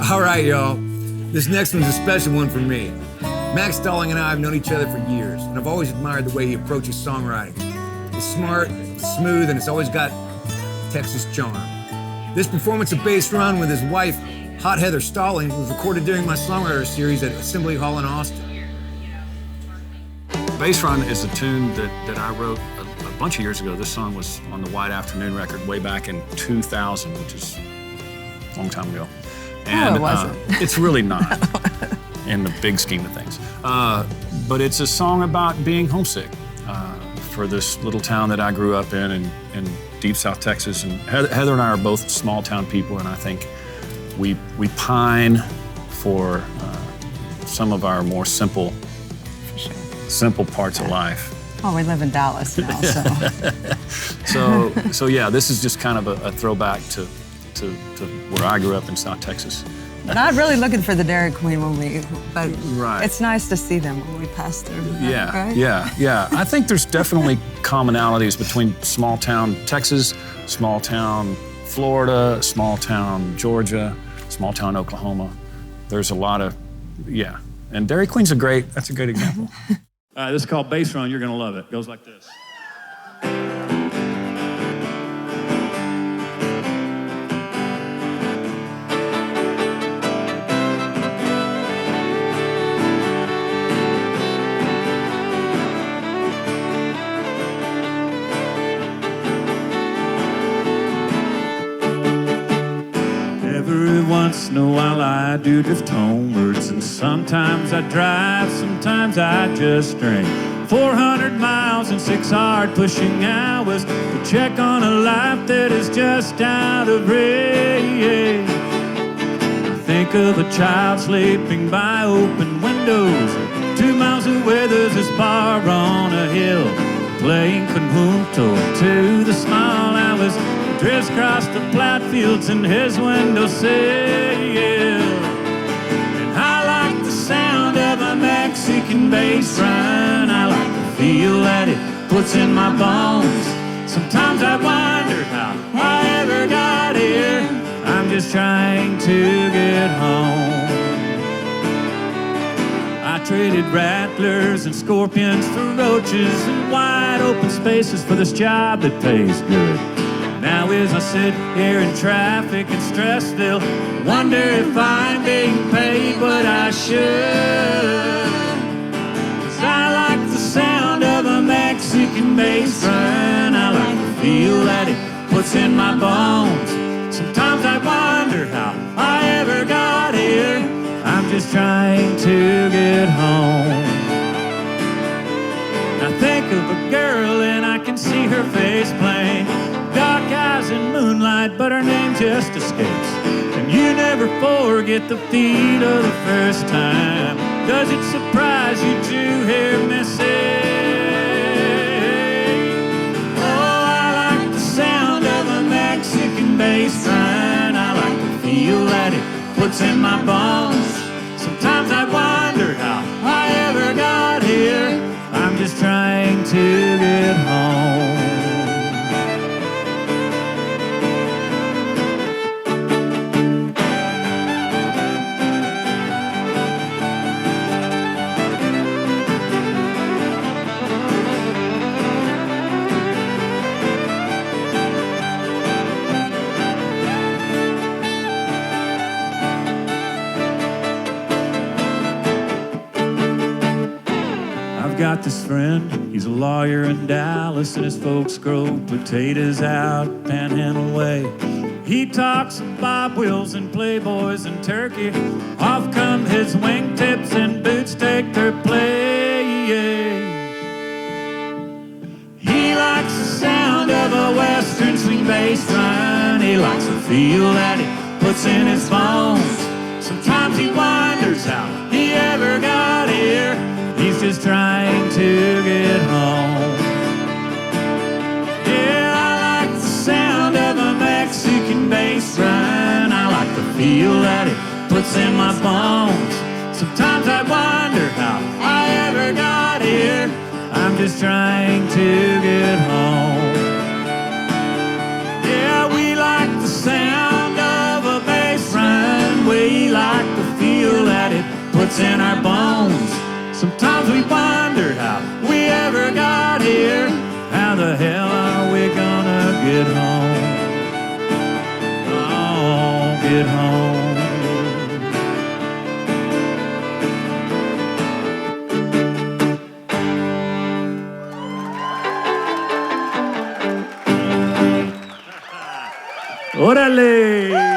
All right, y'all. This next one's a special one for me. Max Stalling and I have known each other for years, and I've always admired the way he approaches songwriting. It's smart, it's smooth, and it's always got Texas charm. This performance of Bass Run with his wife, Hot Heather Stalling, was recorded during my Songwriter series at Assembly Hall in Austin. Bass Run is a tune that I wrote a bunch of years ago. This song was on the White Afternoon record way back in 2000, which is a long time ago. And it wasn't. It's really not in the big scheme of things. But it's a song about being homesick for this little town that I grew up in deep South Texas. And Heather and I are both small town people, and I think we pine for some of our more simple parts of life. Oh, we live in Dallas now, so. So yeah, this is just kind of a throwback to where I grew up in South Texas. Not really looking for the Dairy Queen but right. It's nice to see them when we pass through. Yeah, right? yeah. I think there's definitely commonalities between small town Texas, small town Florida, small town Georgia, small town Oklahoma. There's a lot of, yeah. And Dairy Queen's that's a great example. All right, this is called Bass Run. You're gonna love it. It goes like this. Every once in a while I do drift homewards, and sometimes I drive, sometimes I just drink 400 miles and 6 hard pushing hours to check on a life that is just out of reach. I think of a child sleeping by open windows. 2 miles away there's this bar on a hill, playing conjunto to the small hours. Drifts across the plowed fields in his windowsill. And I like the sound of a Mexican bass run. I like the feel that it puts in my bones. Sometimes I wonder how I ever got here. I'm just trying to get home. I traded rattlers and scorpions for roaches and wide open spaces for this job that pays good. Now as I sit here in traffic in Stressville, wonder if I'm being paid what I should. 'Cause I like the sound of a Mexican bass run. I like the feel that it puts in my bones. Sometimes I wonder how I ever got here. I'm just trying to get home. I think of a girl and I can see her face plain. Dark eyes in moonlight, but her name just escapes. And you never forget the feel of the first time. Does it surprise you to hear me say, oh, I like the sound of a Mexican bass run. I like the feel that it puts in my bones. Sometimes I wonder how I ever got here. I'm just trying to get home. Got this friend, he's a lawyer in Dallas, and his folks grow potatoes out Panhandle Way. He talks of Bob Wills and Playboys and turkey. Off come his wingtips and boots take their place. He likes the sound of a western swing bass run. He likes the feel that it puts in his bones. Sometimes he wonders how he ever got here. He's just trying to get home. Yeah, I like the sound of a Mexican bass run. I like the feel that it puts in my bones. Sometimes I wonder how I ever got here. I'm just trying to get home. Yeah, we like the sound of a bass run. We like Sometimes we wonder how we ever got here. How the hell are we gonna get home? Oh, get home. ¡Órale!